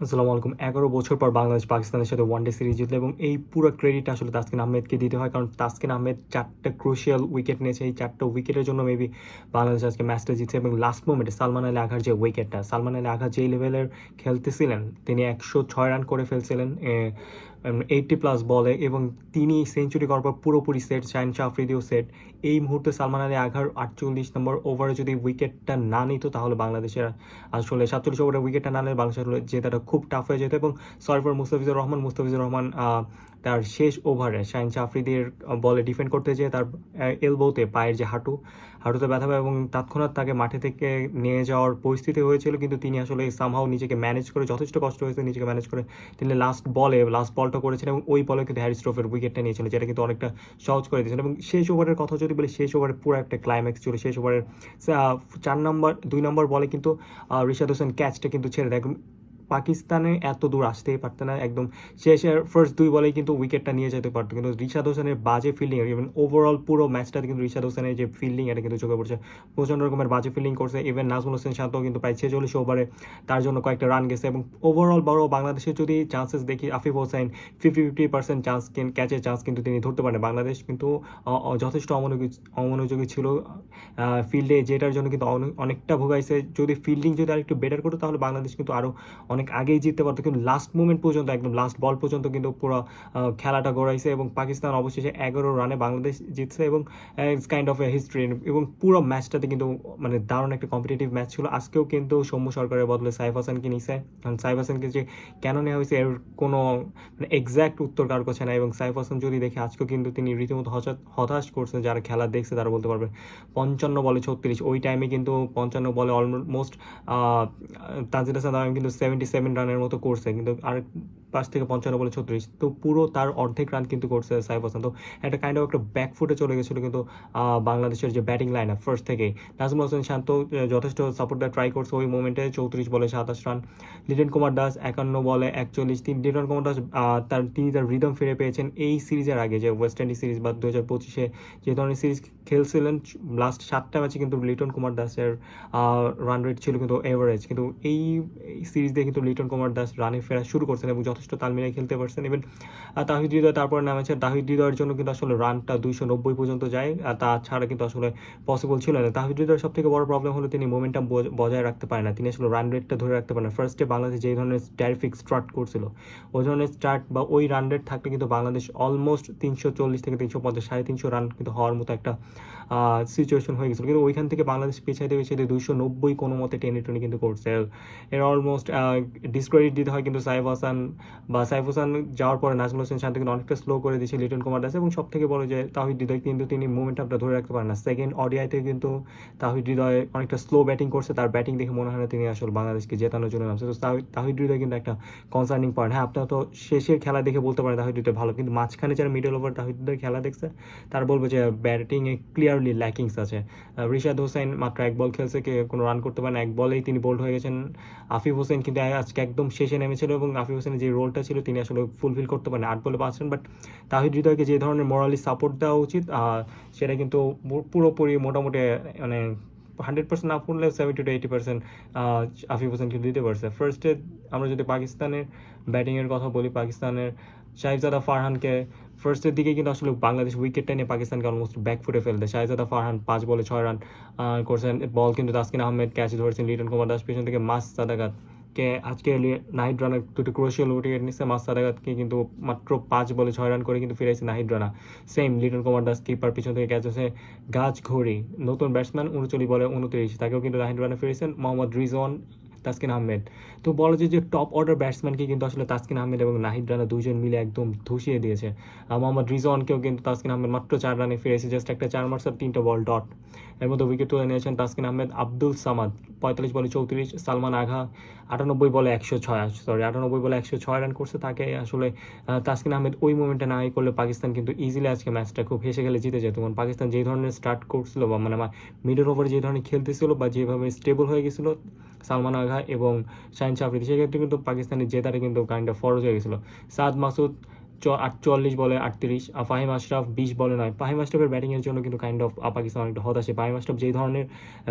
আসসালামু আলাইকুম। ১১ বছর পর বাংলাদেশ পাকিস্তানের সাথে ওয়ানডে সিরিজ জিতলো এবং এই পুরো ক্রেডিট আসলে তাসকিন আহমেদকে দিতে হয়। কারণ তাসকিন আহমেদ ৪টা ক্রুশিয়াল উইকেট নিয়েছে। এই ৪টা উইকেটের জন্য মেবি বাংলাদেশ আজকে ম্যাচটা জিতছে এবং লাস্ট মোমেন্টে সালমান আলী আঘার যে উইকেটটা, সালমান আলী আঘা যেই লেভেলের খেলতেছিলেন, তিনি ১০৬ রান করে ফেলছিলেন 80+ বলে এবং তিনি সেঞ্চুরি করার পর পুরোপুরি সেট, শাহিন শাহ আফ্রিদিও সেট। এই মুহূর্তে সালমান আলী আঘার ৪৮ নম্বর ওভারে যদি উইকেটটা না নিত তাহলে বাংলাদেশের আসলে ৪৭ ওভারে উইকেটটা না নিলে বাংলাদেশ আসলে জেতাটা খুব টাফ হয়ে যেত এবং সরি ফর মুস্তাফিজুর রহমান তার শেষ ওভারে শাহিন শাহ আফ্রিদির বলে ডিফেন্ড করতে যেয়ে তার এলবোতে পায়ের যে হাঁটুতে ব্যথা পায় এবং তৎক্ষণাৎ তাকে মাঠে থেকে নিয়ে যাওয়ার পরিস্থিতি হয়েছিল, কিন্তু তিনি আসলে সামহাও নিজেকে ম্যানেজ করে, যথেষ্ট কষ্ট হয়েছে নিজেকে ম্যানেজ করে তিনি লাস্ট বলটা করেছিলেন এবং ওই বলে কিন্তু হ্যারি স্ট্রফের উইকেটটা নিয়েছিল, যেটা কিন্তু অনেকটা সহজ করে দিয়েছিল। এবং শেষ ওভারের কথা যদি বলি, শেষ ওভারে পুরো একটা ক্লাইম্যাক্স ছিল। শেষ ওভারের 2 নম্বর বলে কিন্তু রিশাদ হোসেন ক্যাচটা কিন্তু ছেড়ে দেয়। পাকিস্তানে এত দূর আসতেই পারতো না, একদম শেষের ফার্স্ট 2 বলেই কিন্তু উইকেটটা নিয়ে যেতে পারতো, কিন্তু রিশাদ হোসেনের বাজে ফিল্ডিং, ইভেন ওভারঅল পুরো ম্যাচটাতে কিন্তু রিশাদ হোসেনের যে ফিল্ডিং এটা কিন্তু চোখে পড়ছে। প্রচণ্ড রকমের বাজে ফিল্ডিং করছে। ইভেন নাজমুল হোসেন শান্ত কিন্তু প্রায় 46 ওভারে তার জন্য কয়েকটা রান গেছে এবং ওভারঅল বড় বাংলাদেশের যদি চান্সেস দেখি, আফিফ হোসেন 50% চান্স, ক্যাচের চান্স কিন্তু তিনি ধরতে পারেন। বাংলাদেশ কিন্তু যথেষ্ট অমনোযোগী ছিল ফিল্ডে, যেটার জন্য কিন্তু অনেকটা ভোগাইছে। যদি ফিল্ডিং যদি আরেকটু বেটার করতো তাহলে বাংলাদেশ কিন্তু আরও অনেক আগেই জিততে পারতো, কিন্তু লাস্ট মোমেন্ট পর্যন্ত, একদম লাস্ট বল পর্যন্ত কিন্তু পুরো খেলাটা গড়াইছে এবং পাকিস্তান অবশেষে 11 রানে বাংলাদেশ জিতছে এবং it's kind of a history. এবং পুরো ম্যাচটাতে কিন্তু মানে দারুণ একটা কম্পিটিটিভ ম্যাচ ছিল। আজকেও কিন্তু সৌম্য সরকারের বদলে সাইফ হাসানকে নিছে, কারণ সাইফ হাসানকে যে কেন নেওয়া হয়েছে এর কোনো এক্স্যাক্ট উত্তর কার কাছে নাই। এবং সাইফ হাসান যদি দেখে আজকেও কিন্তু তিনি রীতিমতো হতাশ করছে, যারা খেলা দেখছে তারা বলতে পারবে। 55 বলে 36, ওই টাইমে কিন্তু 55 বলে অলমোস্ট তানজিদ হাসান তামিম কিন্তু 77 রানের মতো করছে, কিন্তু আর পাশ থেকে 55 বলে 36, তো পুরো তার অর্ধেক রান কিন্তু করছে সাইফ হাসান। তো একটা কাইন্ড অফ একটা ব্যাকফুটে চলে গেছিলো কিন্তু বাংলাদেশের যে ব্যাটিং লাইন আপ ফার্স্ট থেকেই। নাজমুল হোসেন শান্ত যথেষ্ট সাপোর্ট দেওয়ার ট্রাই করছে ওই মোমেন্টে। 34 বলে 27 রান। লিটন কুমার দাস 51 বলে 41। লিটন কুমার দাস তিনি তার রিদম ফিরে পেয়েছেন এই সিরিজের আগে, যে ওয়েস্ট ইন্ডিজ সিরিজ বা 2025-এ যে ধরনের সিরিজ খেলছিলেন লাস্ট 7টা ম্যাচে কিন্তু লিটন কুমার দাসের রান রেট ছিল কিন্তু এভারেজ, কিন্তু এই সিরিজ দিয়ে কিন্তু লিটন কুমার দাস রানে ফেরা শুরু করছেন এবং যথেষ্ট তাল মিলিয়ে খেলতে পারছেন। ইভেন তাহিদ হৃদয় তারপর নামেছে। তাহিদ হৃদয়ের জন্য কিন্তু আসলে রানটা 290 পর্যন্ত যায়, আর তাছাড়া কিন্তু আসলে পসিবল ছিল না। তাহিদ হৃদয়ের সব থেকে বড় প্রবলেম হলো তিনি মোমেন্টাম বজায় রাখতে পারেন না, তিনি আসলে রান রেটটা ধরে রাখতে পারেন না। ফার্স্টে বাংলাদেশ যে ধরনের ট্যারিফিক স্টার্ট করছিল, ওই ধরনের স্টার্ট বা ওই রান রেট থাকলে কিন্তু বাংলাদেশ অলমোস্ট 340 থেকে 350, 350 রান কিন্তু হওয়ার মতো একটা সিচুয়েশন হয়ে গেছিলো, কিন্তু ওইখান থেকে বাংলাদেশ পিছাইতে 290 কোনো মতে টেনে কিন্তু করছে। এর অলমোস্ট ডিসক্রেডিট দিতে হয় কিন্তু সাইফ হাসান যাওয়ার পরে নাজমুল হোসেন শান্ত কিন্তু অনেকটা স্লো করে দিয়েছে লিটন কুমার দাস, এবং সব থেকে বড় যে তাহিদ হৃদয় কিন্তু তিনি মোমেন্টামটা ধরে রাখতে পারেন না। সেকেন্ড ওডিআইতে কিন্তু তাহিদ হৃদয় অনেকটা স্লো ব্যাটিং করছে, তার ব্যাটিং দেখে মনে হয় না তিনি আসলে বাংলাদেশকে জেতানোর জন্য নামছে। তো তাহিদ হৃদয় কিন্তু একটা কনসার্নিং পয়েন্ট। হ্যাঁ, আপনারা তো শেষের খেলা দেখে বলতে পারেন তাহিদ হৃদয় ভালো, কিন্তু মাঝখানে যারা মিডল ওভার তাহিদ হৃদয় খেলা দেখছে তারা বলবে যে ব্যাটিংয়ে ক্লিয়ারলি ল্যাকিংস আছে। রিশাদ হোসেন মাত্র 1 বল খেলছে, কোনো রান করতে পারেন, 1 বলেই তিনি বোল্ড হয়ে গেছেন। আফিফ হোসেন কিন্তু আজকে একদম শেষে নেমেছিল এবং আফিফ হোসেনের যে রোলটা ছিল তিনি আসলে ফুলফিল করতে পারেন, 8 বলে 5 রান। বাট তাহিদ হৃদয়কে যে ধরনের মোরালি সাপোর্ট দেওয়া উচিত সেটা কিন্তু পুরোপুরি মোটামুটি মানে 100% না করলে 70-80% আফিফ হোসেন কিন্তু দিতে পারছে। ফার্স্টে আমরা যদি পাকিস্তানের ব্যাটিংয়ের কথা বলি, পাকিস্তানের শাহিজাদা ফারহানকে ফার্স্টের দিকে কিন্তু আসলে বাংলাদেশ উইকেটটা নিয়ে পাকিস্তানকে অলমোস্ট ব্যাকফুটে ফেলতে। শাহিজাদা ফারহান 5 বলে 6 রান করছেন, বল কিন্তু তাসকিন আহমেদ ক্যাচ ধরেছেন। লিটন কুমার দাস পেছন থেকে সাদাগাতকে আজকে নাহিদ রানা দুটো ক্রোশিয়াল উইকেট নিচ্ছে। সাদাগাতকে কিন্তু মাত্র 5 বলে 6 রান করে কিন্তু ফিরেছে নাহিদ রানা। সেম লিটন কুমার দাস কিপার পিছন থেকে ক্যাচ হচ্ছে। গাছ ঘড়ি নতুন ব্যাটসম্যান 39 বলে 29, তাকেও কিন্তু নাহিদ রানা ফিরেছেন। মোহাম্মদ রিজওয়ান, তাসকিন আহমেদ, তো বলা যায় যে টপ অর্ডার ব্যাটসম্যানকে কিন্তু আসলে তাসকিন আহমেদ এবং নাহিদ রানা দুইজন মিলে একদম ধসিয়ে দিয়েছে। মোহাম্মদ রিজওয়ানকেও কিন্তু তাসকিন আহমেদ মাত্র 4 রানে ফিরেছে, জাস্ট একটা 4 মার্কস আর 3টা বল ডট। এর মধ্যে উইকেট তুলে নিয়েছেন তাসকিন আহমেদ। আব্দুল সামাদ 45 বলে 34, সালমান আঘা 98 বলে 106 রান করছে। তাকে আসলে তাসকিন আহমেদ ওই মোমেন্টে না করলে পাকিস্তান কিন্তু ইজিলি আজকে ম্যাচটা খুব হেসে খেলে জিতে যেত। কারণ পাকিস্তান যেই ধরনের স্টার্ট করছিল বা মানে মিডল ওভারে যে ধরনের খেলতেছিল বা যেভাবে স্টেবল হয়ে গেছিলো সালমান আঘা এবং শাহিন শাহ আফ্রিদি, সেক্ষেত্রে কিন্তু পাকিস্তানের জেতাটা কিন্তু কাইন্ড অফ ফরজ হয়ে গেছিলো। সাদ মাসুদ 48 বলে 38, ফাহিম আশরাফ 20 বলে 9। ফাহিম আশরাফের ব্যাটিংয়ের জন্য কিন্তু কাইন্ড অফ পাকিস্তান অনেকটা হতাশে। ফাহিম আশরাফ যেই ধরনের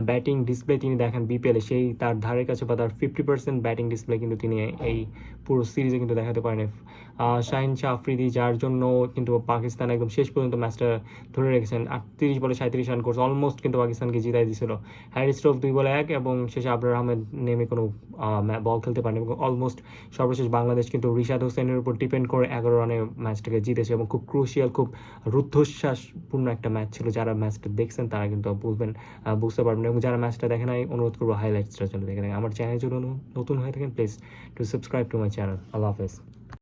ব্যাটিং ডিসপ্লে তিনি দেখেন বিপিএলে, সেই তার ধারের কাছে বা তার 50% ব্যাটিং ডিসপ্লে কিন্তু তিনি এই পুরো সিরিজে কিন্তু দেখাতে পারেন। শাহিন শাহ আফ্রিদি, যার জন্য কিন্তু পাকিস্তান একদম শেষ পর্যন্ত ম্যাচটা ধরে রেখেছেন, 38 বলে 37 রান করছে, অলমোস্ট কিন্তু পাকিস্তানকে জিতাই দিয়েছিল। হ্যারি স্টোভ 2 বলে 1 এবং শেষে আবরার আহমেদ নেমে কোনো বল খেলতে পারেন এবং অলমোস্ট সর্বশেষ বাংলাদেশ কিন্তু রিশাদ হোসেনের উপর ডিপেন্ড করে 11 রানে ম্যাচটাকে জিতেছে এবং খুব ক্রুশিয়াল, খুব রুদ্ধশ্বাসপূর্ণ একটা ম্যাচ ছিল। যারা ম্যাচটা দেখছেন তারা কিন্তু বুঝতে পারবেন, এবং যারা ম্যাচটা দেখে নাই অনুরোধ করবো হাইলাইটসটার জন্য দেখে নেন। আমার চ্যানেল জন্য নতুন হয়ে থাকেন, please to subscribe to my channel. Allah হাফেজ।